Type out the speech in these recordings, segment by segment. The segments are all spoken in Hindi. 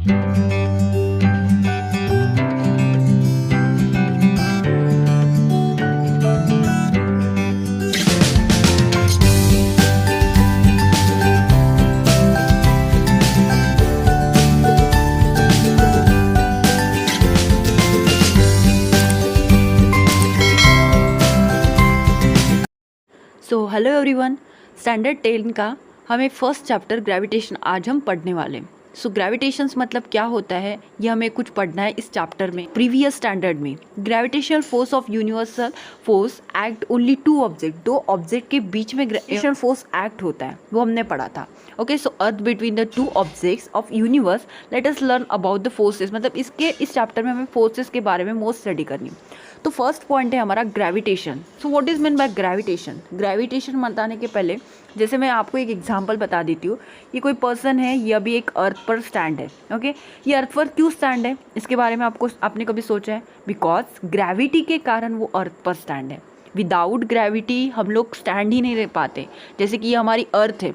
सो हेलो एवरीवन, स्टैंडर्ड 10 का हमें फर्स्ट चैप्टर ग्रेविटेशन आज हम पढ़ने वाले। सो ग्रेविटेशंस मतलब क्या होता है, ये हमें कुछ पढ़ना है इस चैप्टर में। प्रीवियस स्टैंडर्ड में gravitational force of universal force act only to object, दो ऑब्जेक्ट के बीच में ग्रेविटेशनल फोर्स एक्ट होता है, वो हमने पढ़ा था। Okay, so earth between the two objects of universe, let us learn about the forces. मतलब इस चैप्टर में हमें फोर्सेस के बारे में मोस्ट स्टडी करनी। तो फर्स्ट पॉइंट है हमारा gravitation. So what is mean by gravitation? Gravitation बताने के पहले जैसे मैं आपको एक एग्जांपल बता देती हूँ। ये कोई पर्सन है, ये अभी एक अर्थ पर स्टैंड है। ओके, ये अर्थ पर क्यों स्टैंड है, इसके बारे में आपने कभी सोचा है? बिकॉज ग्रेविटी के कारण वो अर्थ पर स्टैंड है। विदाउट ग्रेविटी हम लोग स्टैंड ही नहीं रह पाते। जैसे कि ये हमारी अर्थ है,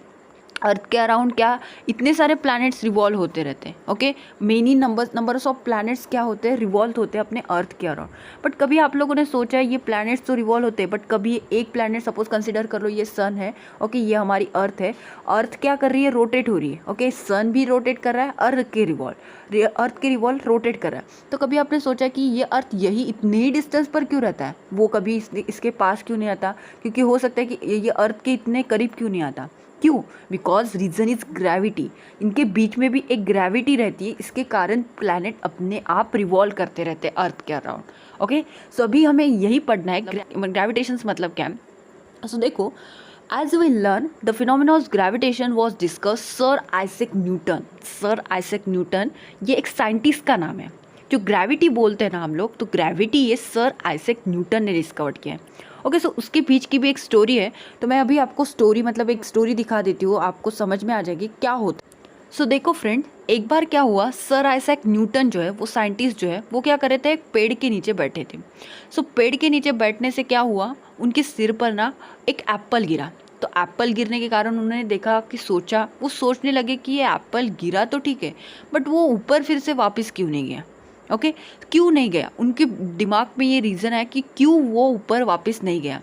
अर्थ के अराउंड क्या इतने सारे प्लैनेट्स रिवॉल्व होते रहते हैं। Okay, many numbers of planets क्या होते हैं, रिवॉल्व होते हैं अपने अर्थ के अराउंड। बट कभी आप लोगों ने सोचा है ये प्लैनेट्स तो रिवॉल्व होते हैं, बट कभी एक प्लैनेट सपोज कंसिडर कर लो, ये सन है। ओके, ये हमारी अर्थ है। अर्थ क्या कर रही है, रोटेट हो रही है। ओके, सन भी रोटेट कर रहा है, अर्थ के रिवॉल्व रोटेट कर रहा है। तो कभी आपने सोचा कि ये अर्थ यही इतने ही डिस्टेंस पर क्यों रहता है, वो कभी इसके पास क्यों नहीं आता? क्योंकि हो सकता है कि ये अर्थ के इतने करीब क्यों नहीं आता। क्यों? Because reason is gravity. इनके बीच में भी एक ग्रेविटी रहती है, इसके कारण प्लैनेट अपने आप रिवॉल्व करते रहते हैं अर्थ के अराउंड। ओके, सो अभी हमें यही पढ़ना है ग्रेविटेशन मतलब क्या है। सो देखो, as we learn the phenomena of gravitation was discuss sir Isaac Newton. Sir Isaac Newton ये एक साइंटिस्ट का नाम है। जो ग्रेविटी बोलते हैं ना हम लोग, तो ग्रेविटी ये सर आइजैक न्यूटन ने डिस्कवर किया है। ओके, सो उसके पीछे की भी एक स्टोरी है। तो मैं अभी आपको एक स्टोरी दिखा देती हूँ, आपको समझ में आ जाएगी क्या होता है। सो देखो फ्रेंड, एक बार क्या हुआ, सर आइजैक न्यूटन जो है, वो साइंटिस्ट जो है, वो क्या कर रहे थे, एक पेड़ के नीचे बैठे थे। सो पेड़ के नीचे बैठने से क्या हुआ, उनके सिर पर ना एक एप्पल गिरा। तो एप्पल गिरने के कारण उन्होंने देखा कि वो सोचने लगे कि ये एप्पल गिरा तो ठीक है, बट वो ऊपर फिर से वापस क्यों नहीं गया। ओके, क्यों नहीं गया, उनके दिमाग में ये रीज़न है कि क्यों वो ऊपर वापस नहीं गया।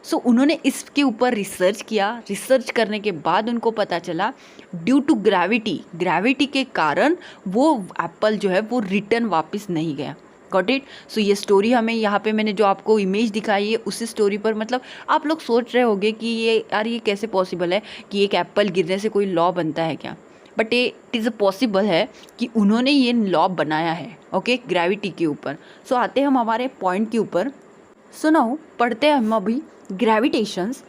सो उन्होंने इसके ऊपर रिसर्च किया। रिसर्च करने के बाद उनको पता चला ड्यू टू ग्रेविटी के कारण वो एप्पल जो है वो रिटर्न वापस नहीं गया। Got it? सो ये स्टोरी हमें यहाँ पे मैंने जो आपको इमेज दिखाई है उसी स्टोरी पर, मतलब आप लोग सोच रहे होंगे कि ये कैसे पॉसिबल है कि एक एप्पल गिरने से कोई लॉ बनता है क्या। बट इट इज़ पॉसिबल है कि उन्होंने ये लॉ बनाया है। ओके, ग्रेविटी के ऊपर। सो आते हैं हम हमारे पॉइंट के ऊपर। सो नाउ पढ़ते हैं हम अभी gravitations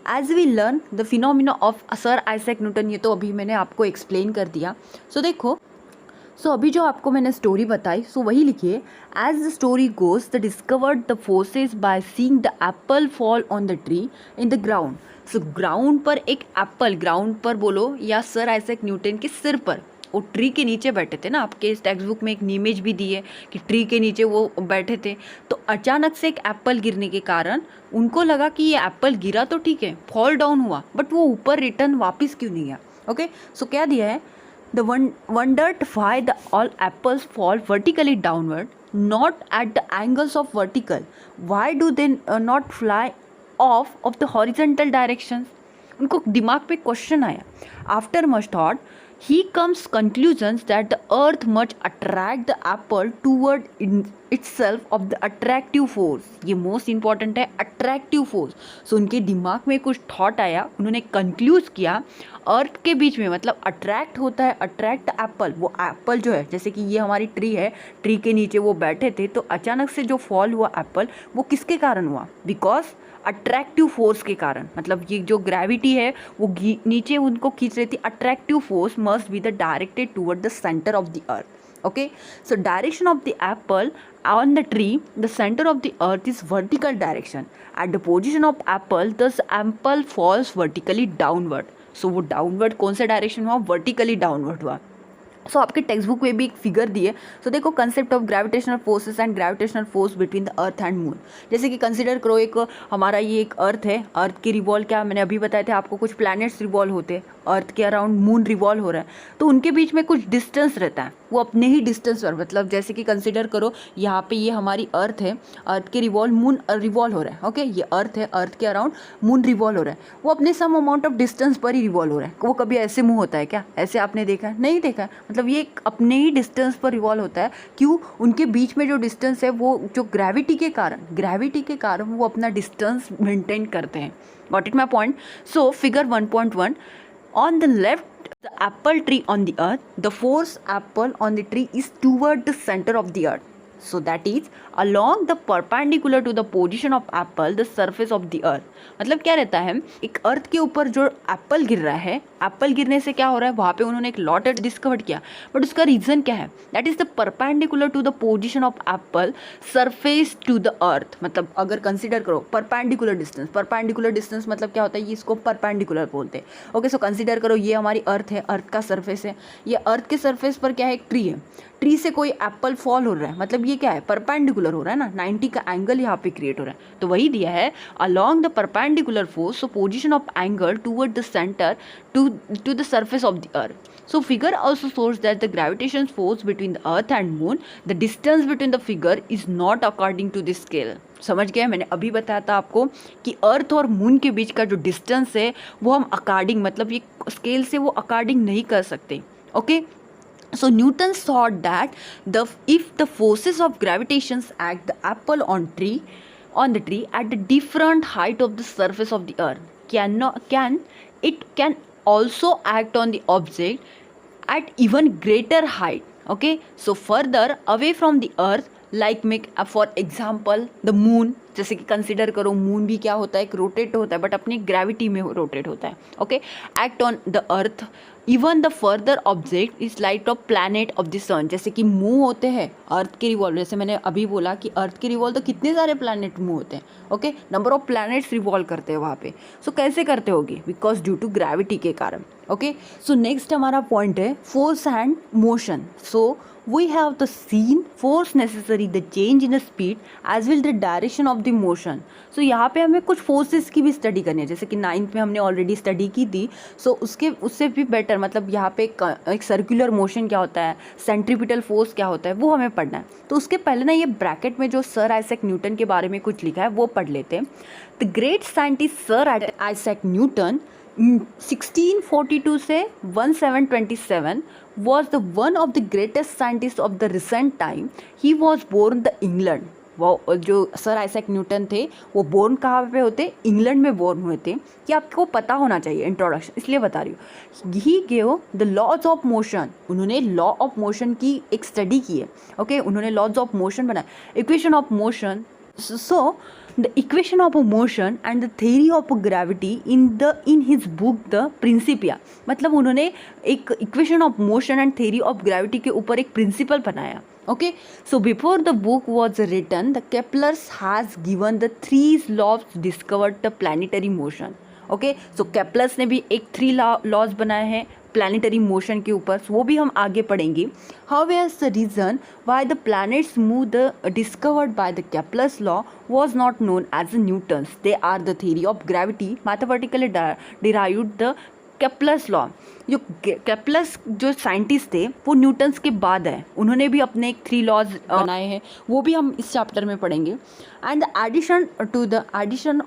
as we learn the phenomena of sir Isaac Newton. ये तो अभी मैंने आपको एक्सप्लेन कर दिया। सो देखो, अभी जो आपको मैंने स्टोरी बताई, वही लिखिए। As the story goes, the discovered the forces by seeing the apple fall on the tree in the ground. So ground पर एक एप्पल, ग्राउंड पर बोलो या सर आइजैक न्यूटन के सिर पर, वो ट्री के नीचे बैठे थे ना। आपके इस टेक्स्ट बुक में एक इमेज भी दी है कि ट्री के नीचे वो बैठे थे। तो अचानक से एक एप्पल गिरने के कारण उनको लगा कि ये एप्पल गिरा तो ठीक है, फॉल डाउन हुआ, बट वो ऊपर रिटर्न वापस क्यों नहीं गया। ओके, सो क्या दिया है, The wondered why all apples fall vertically downward, not at the angles of vertical. Why do they not fly off of the horizontal directions? उनको दिमाग पे क्वेश्चन आया। After much thought, he comes conclusions that the earth must attract the apple toward itself of the attractive force. ये मोस्ट इंपॉर्टेंट है, अट्रैक्टिव फोर्स। सो उनके दिमाग में कुछ थॉट आया, उन्होंने कंक्लूज किया अर्थ के बीच में, मतलब अट्रैक्ट होता है, अट्रैक्ट एप्पल। वो एप्पल जो है, जैसे कि ये हमारी ट्री है, ट्री के नीचे वो बैठे थे, तो अचानक से जो फॉल हुआ एप्पल, वो किसके कारण हुआ? बिकॉज अट्रैक्टिव फोर्स के कारण। मतलब ये जो ग्रेविटी है वो नीचे उनको खींच रही थी। Attractive force must be the directed toward the centre of the earth. Okay, so direction of the Apple on the tree, the center of the earth is vertical direction. At the position of apple, thus apple falls vertically downward. So वो downward कौन सा डायरेक्शन हुआ? vertically downward हुआ। सो आपके टेक्स्ट बुक में भी एक फिगर दी है। सो देखो, concept of gravitational forces and gravitational force between the earth and moon. जैसे कि कंसिडर करो, एक हमारा ये एक अर्थ है, अर्थ के रिवॉल्व क्या मैंने अभी बताया था आपको, कुछ प्लैनेट्स रिवॉल्व होते हैं अर्थ के अराउंड, मून रिवॉल्व हो रहा है, तो उनके बीच में कुछ डिस्टेंस रहता है। वो अपने ही डिस्टेंस पर, मतलब जैसे कि कंसिडर करो यहाँ पे ये हमारी अर्थ है, अर्थ के रिवॉल्व मून रिवॉल्व हो रहा है, ओके, ये अर्थ है, अर्थ के अराउंड मून रिवॉल्व हो रहा है, वो अपने सम अमाउंट ऑफ डिस्टेंस पर ही रिवॉल्व हो रहा है। वो कभी ऐसे मूव होता है क्या? ऐसे आपने देखा है? नहीं देखा है। मतलब ये अपने ही डिस्टेंस पर रिवॉल्व होता है। क्यों? उनके बीच में जो डिस्टेंस है वो जो ग्रेविटी के कारण वो अपना डिस्टेंस मेंटेन करते हैं। Got it my point? So figure 1.1, on the left the apple tree on the earth, the force apple on the tree is toward the center of the earth, so that is along the perpendicular to the position of apple the surface of the earth। मतलब क्या रहता है, एक अर्थ के ऊपर जो एप्पल गिर रहा है, एप्पल गिरने से क्या हो रहा है, वहाँ पे उन्होंने एक लॉट डिस्कवर किया, बट उसका रीजन क्या है? That is the perpendicular to the position of apple surface to the earth. मतलब अगर कंसिडर करो परपेंडिकुलर डिस्टेंस मतलब क्या होता है, ये इसको परपेंडिकुलर बोलते हैं। ओके, सो कंसिडर करो ये हमारी अर्थ है, अर्थ का सरफेस है, ये अर्थ के सरफेस पर क्या है, एक ट्री है, ट्री से कोई एप्पल फॉल हो रहा है, मतलब ये क्या है, परपेंडिकुलर हो रहा है ना, 90 का एंगल यहाँ पे क्रिएट हो रहा है। तो वही दिया है along the perpendicular force, so position of angle toward the centre to the surface of the earth। So figure also shows that the gravitational force between the earth and moon, the distance between the figure is not according to this scale। समझ गए? मैंने अभी बताया था आपको कि अर्थ और मून के बीच का जो डिस्टेंस है वो हम अकॉर्डिंग, मतलब ये स्केल से वो अकॉर्डिंग नहीं कर सकते। Okay, so Newton thought that if the forces of gravitation act the apple on the tree at the different height of the surface of the earth, can also act on the object at even greater height। okay, so further away from the earth, like make for example the moon। जैसे कि कंसिडर करो मून भी क्या होता है, एक रोटेट होता है, बट अपनी ग्रेविटी में रोटेट होता है। Okay, act on the earth even the further object is light of planet of the sun. जैसे कि मूव होते हैं अर्थ के रिवॉल्व, जैसे मैंने अभी बोला कि अर्थ के रिवॉल्व तो कितने सारे प्लैनेट मूव होते हैं। Okay, number of planets revolve करते हैं वहाँ पे। सो कैसे करते होगी? बिकॉज ड्यू टू ग्रेविटी के कारण। ओके, सो नेक्स्ट हमारा पॉइंट है force and motion. So we have the seen force necessary the change in the speed as well the direction of the motion। so यहाँ पे हमें कुछ फोर्सेस की भी स्टडी करनी है, जैसे कि 9th में हमने ऑलरेडी स्टडी की थी। उससे भी बेटर, मतलब यहाँ पे एक सर्कुलर मोशन क्या होता है, सेंट्रीपिटल फोर्स क्या होता है, वो हमें पढ़ना है। तो उसके पहले ना ये ब्रैकेट में जो सर आइजैक न्यूटन के बारे में कुछ लिखा है वो पढ़ लेते हैं। The great scientist sir Isaac Newton 1642 से 1727 was the one of the greatest scientists of the recent time। he was born the England। वो जो सर आइजैक न्यूटन थे वो बोर्न कहाँ पे होते, इंग्लैंड में बोर्न हुए थे। कि आपको पता होना चाहिए, इंट्रोडक्शन इसलिए बता रही हूँ। He gave the laws of motion, उन्होंने लॉ ऑफ मोशन की एक स्टडी की है। ओके, उन्होंने लॉज ऑफ मोशन बनाया, equation of motion. so the equation of motion and the theory of gravity in his book the Principia। मतलब उन्होंने एक equation of motion and theory of gravity के ऊपर एक प्रिंसिपल बनाया। okay, so before the book was written the Kepler has given the 3 laws discovered the planetary motion। okay, so Kepler ने भी एक 3 laws बनाए हैं प्लानिटरी मोशन के ऊपर, वो भी हम आगे पढ़ेंगे। How is the reason why the planets move the discovered by the Kepler's law was not known as Newton's. They are the theory of gravity mathematically derived the Kepler's law. जो केप्लर्स जो साइंटिस्ट थे वो न्यूटन्स के बाद है, उन्होंने भी अपने एक 3 लॉज बनाए हैं, वो भी हम इस चैप्टर में पढ़ेंगे। And the addition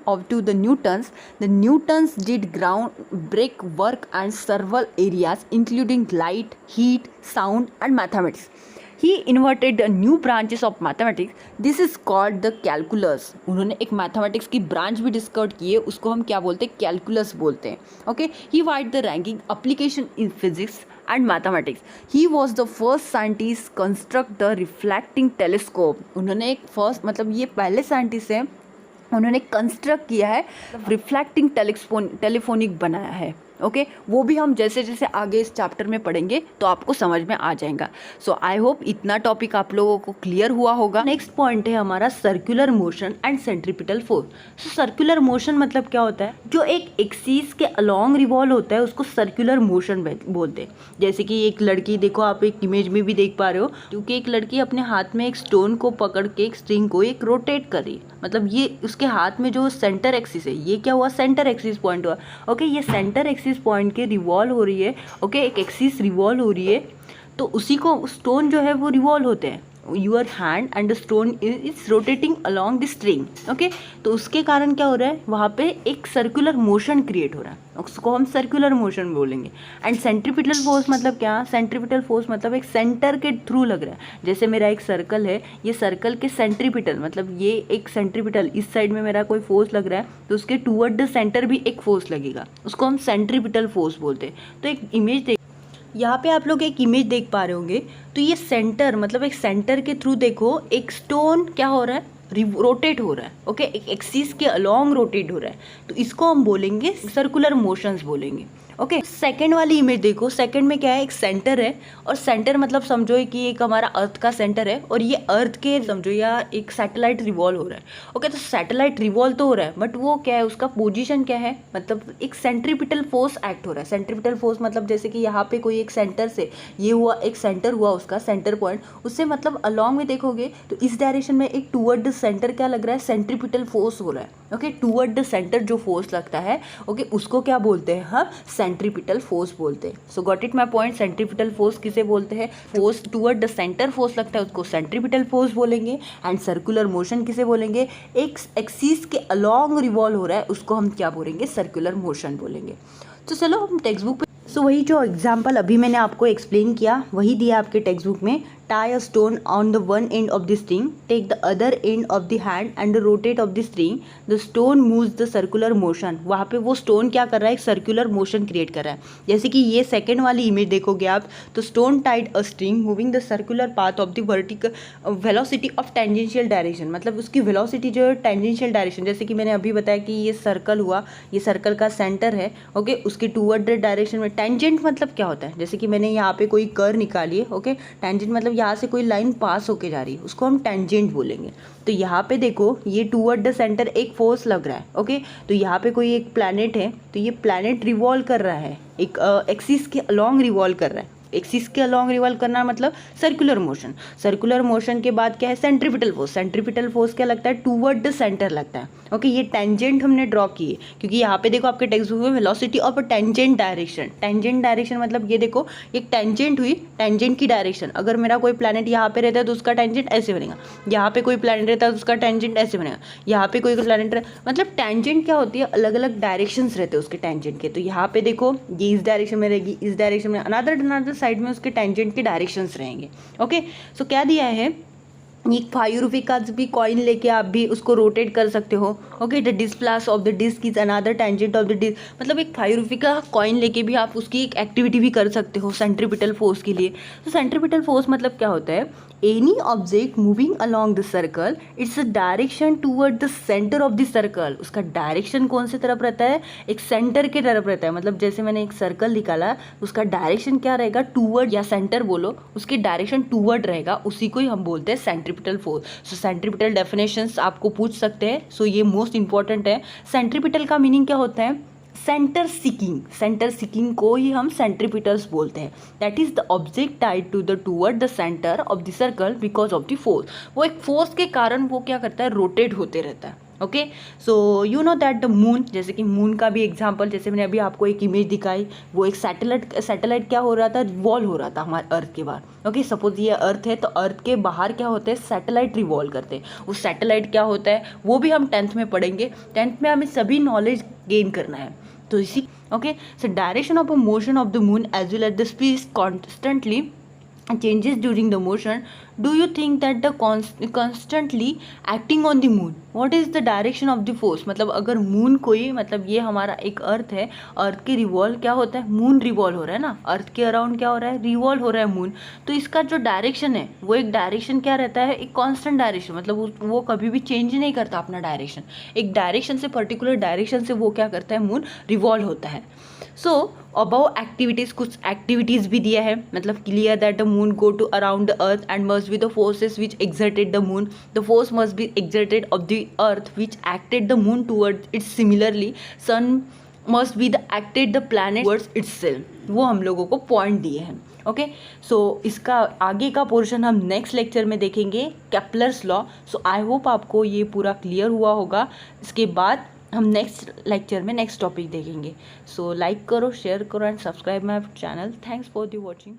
of to the Newton's did ground break work and several areas including light, heat, sound and mathematics. He invented a new branches of mathematics। This is called the calculus। उन्होंने एक मैथमेटिक्स की ब्रांच भी डिस्कवर की है, उसको हम क्या बोलते हैं, कैलकुलस बोलते हैं। Okay, he wide the ranking application in physics and mathematics। he was the first scientist construct the reflecting telescope। उन्होंने एक फर्स्ट, मतलब ये पहले साइंटिस्ट हैं, उन्होंने कंस्ट्रक्ट किया है रिफ्लेक्टिंग टेलीफोनिक बनाया है। ओके, वो भी हम जैसे जैसे आगे इस चैप्टर में पढ़ेंगे तो आपको समझ में आ जाएगा। सो आई होप इतना टॉपिक आप लोगों को क्लियर हुआ होगा। नेक्स्ट पॉइंट है हमारा circular motion and centripetal force. So circular motion मतलब क्या होता है, जो एक एक्सिस के अलोंग रिवॉल्व होता है उसको सर्कुलर मोशन बोलते हैं। जैसे कि एक लड़की, देखो आप एक इमेज में भी देख पा रहे हो, क्योंकि एक लड़की अपने हाथ में एक स्टोन को पकड़ के एक स्ट्रिंग को एक रोटेट कर रही है, मतलब ये उसके हाथ में जो सेंटर एक्सिस है, ये क्या हुआ, सेंटर एक्सिस पॉइंट हुआ। ओके, ये सेंटर एक्सिस पॉइंट के रिवॉल्व हो रही है। ओके, एक एक्सिस रिवॉल्व हो रही है, तो उसी को स्टोन जो है वो रिवॉल्व होते हैं, your hand and the stone is rotating along the string. Okay, तो उसके कारण क्या हो रहा है, वहाँ पे एक सर्कुलर मोशन क्रिएट हो रहा है, उसको हम सर्कुलर मोशन बोलेंगे। एंड सेंट्रीपिटल फोर्स मतलब क्या, सेंट्रीपिटल फोर्स मतलब एक सेंटर के थ्रू लग रहा है। जैसे मेरा एक सर्कल है, ये सर्कल के सेंट्रीपिटल मतलब ये एक सेंट्रीपिटल, इस साइड में मेरा कोई फोर्स लग रहा है तो उसके टूवर्ड द सेंटर भी एक फोर्स लगेगा, उसको हम सेंट्रीपिटल फोर्स बोलते हैं। तो एक इमेज यहाँ पे आप लोग एक इमेज देख पा रहे होंगे, तो ये सेंटर मतलब एक सेंटर के थ्रू देखो एक स्टोन क्या हो रहा है, रोटेट हो रहा है। ओके, एक एक्सिस के अलोंग रोटेट हो रहा है, तो इसको हम बोलेंगे सर्कुलर मोशंस बोलेंगे। ओके, सेकंड वाली इमेज देखो, सेकंड में क्या है, एक सेंटर है, और सेंटर मतलब समझो कि एक हमारा अर्थ का सेंटर है और ये अर्थ के समझो या एक सैटेलाइट रिवॉल्व हो रहा है। ओके, तो सैटेलाइट रिवॉल्व तो हो रहा है बट वो क्या है, उसका पोजीशन क्या है, मतलब एक सेंट्रीपिटल फोर्स एक्ट हो रहा है। सेंट्रीपिटल फोर्स मतलब जैसे कि यहाँ पे कोई एक सेंटर से ये हुआ, एक सेंटर हुआ उसका सेंटर पॉइंट, उससे मतलब अलॉन्ग में देखोगे तो इस डायरेक्शन में एक टूवर्ड द सेंटर क्या लग रहा है, सेंट्रीपिटल फोर्स हो रहा है। ओके, टूवर्ड द सेंटर जो फोर्स लगता है, ओके, उसको क्या बोलते हैं हम, सेंट्रीपिटल फोर्स बोलते हैं। सो got it my point, centripetal force किसे बोलते हैं, force toward the centre force लगता है उसको सेंट्रीपिटल फोर्स बोलेंगे। एंड सर्कुलर मोशन किसे बोलेंगे, एक एक्सिस के अलोंग रिवॉल्व हो रहा है उसको हम क्या बोलेंगे, सर्कुलर मोशन बोलेंगे। तो चलो हम टेक्स्ट बुक पे, सो वही जो एग्जाम्पल अभी मैंने आपको एक्सप्लेन किया वही दिया आपके टेक्स्ट बुक में। tie a stone on the one end of the string, take the other end of the hand and rotate of the string, the stone moves the circular motion। वहाँ पे वो स्टोन क्या कर रहा है, एक सर्कुलर मोशन क्रिएट कर रहा है। जैसे कि ये सेकेंड वाली इमेज देखोगे आप, तो stone Tide a string moving the circular path of the vertical velocity of tangential direction, मतलब उसकी वेलोसिटी जो है टेंजेंशियल डायरेक्शन, जैसे कि मैंने अभी बताया कि ये सर्कल हुआ, ये सर्कल का सेंटर है। ओके, उसके टूवर्ड द डायरेक्शन में टेंजेंट मतलब क्या होता है, जैसे कि मैंने यहाँ पे कोई कर्व निकाली है। ओके, टेंजेंट मतलब यहाँ से कोई लाइन पास होके जा रही है, उसको हम टेंजेंट बोलेंगे। तो यहाँ पे देखो ये टूवर्ड द सेंटर एक फोर्स लग रहा है। ओके, तो यहाँ पे कोई एक प्लैनेट है, तो ये प्लैनेट रिवॉल्व कर रहा है, एक एक्सिस के अलोंग रिवॉल्व कर रहा है। एक्सिस के अलोंग रिवॉल्व करना मतलब सर्कुलर मोशन। सर्कुलर मोशन के बाद क्या है, सेंट्रीपिटल फोर्स। सेंट्रीपिटल फोर्स क्या लगता है, टूवर्ड द सेंटर लगता है। ओके, ये टेंजेंट हमने ड्रॉ की है क्योंकि यहाँ पे देखो आपके टेक्स्ट बुक में velocity of tangent direction. Tangent direction मतलब ये देखो एक टेंजेंट हुई, टेंजेंट की डायरेक्शन। अगर मेरा कोई प्लैनेट यहाँ पे रहता है तो उसका टेंजेंट ऐसे बनेगा, यहाँ पे कोई प्लैनेट रहता है तो उसका टेंजेंट ऐसे बनेगा, यहाँ पे कोई प्लैनेट, मतलब टेंजेंट क्या होती है, अलग अलग डायरेक्शंस रहते हैं उसके टेंजेंट के। तो यहाँ पे देखो ये इस डायरेक्शन में रहेगी, इस डायरेक्शन में, अनदर साइड में उसके टेंजेंट के डायरेक्शंस रहेंगे। ओके, सो क्या दिया है, एक 5 रुपये का भी कॉइन लेके आप भी उसको रोटेट कर सकते हो। Okay, the displace of the disc is another tangent of the disc, मतलब एक 5 रुपये का कॉइन लेके भी आप उसकी एक एक्टिविटी भी कर सकते हो सेंट्रीपिटल फोर्स के लिए। तो सेंट्रीपिटल फोर्स मतलब क्या होता है, any object moving along the circle it's a direction toward the centre of the circle. उसका डायरेक्शन कौन सी तरफ रहता है, एक सेंटर की तरफ रहता है। मतलब जैसे मैंने एक सर्कल निकाला, उसका डायरेक्शन क्या रहेगा, टूवर्ड या सेंटर बोलो, उसकी डायरेक्शन टूवर्ड रहेगा, उसी को ही हम बोलते हैं सेंट्रीपिटल फोर्स। सो सेंट्रीपिटल डेफिनेशंस आपको पूछ सकते हैं, सो ये मोस्ट इंपॉर्टेंट है। सेंट्रीपिटल का मीनिंग क्या होता है, सेंटर सीकिंग। सेंटर सीकिंग को ही हम सेंट्रीपिटल्स बोलते हैं। That is the object tied to the toward the centre of the circle because of the force. वो एक फोर्स के कारण वो क्या करता है, रोटेट होते रहता है। Okay, so you know that the moon, जैसे कि मून का भी एग्जांपल, जैसे मैंने अभी आपको एक इमेज दिखाई, वो एक सैटेलाइट क्या हो रहा था, रिवॉल्व हो रहा था हमारे अर्थ के बाहर। ओके, सपोज ये अर्थ है तो अर्थ के बाहर क्या होते हैं, सैटेलाइट रिवॉल्व करते हैं। वो सैटेलाइट क्या होता है वो भी हम 10th में पढ़ेंगे। 10th में हमें सभी नॉलेज गेन करना है। तो इसी okay, so direction of a motion of the moon as well as the speed constantly changes during the motion. Do you think that the constantly acting on the moon, what is the direction of the force? मतलब अगर मून कोई, मतलब ये हमारा एक अर्थ है, अर्थ के रिवॉल्व क्या होता है, मून रिवॉल्व हो रहा है ना, अर्थ के अराउंड क्या हो रहा है, रिवॉल्व हो रहा है मून। तो इसका जो डायरेक्शन है वो एक डायरेक्शन क्या रहता है, एक कांस्टेंट डायरेक्शन, मतलब वो कभी भी चेंज नहीं करता अपना डायरेक्शन। एक डायरेक्शन से, पर्टिकुलर डायरेक्शन से वो क्या करता है, मून रिवॉल्व होता है। सो अबाउ एक्टिविटीज, कुछ एक्टिविटीज भी दिया है, मतलब clear that the moon go to around the earth and must be the forces which exerted the moon. The force must be exerted of the earth which acted the moon towards it. Similarly sun must be the acted the planet towards itself. वो हम लोगों को पॉइंट दिए हैं। ओके, सो इसका आगे का पोर्शन हम नेक्स्ट लेक्चर में देखेंगे, Kepler's law. So I hope आपको ये पूरा क्लियर हुआ होगा। इसके बाद हम नेक्स्ट लेक्चर में नेक्स्ट टॉपिक देखेंगे। सो लाइक करो, शेयर करो and subscribe my channel. Thanks for the watching.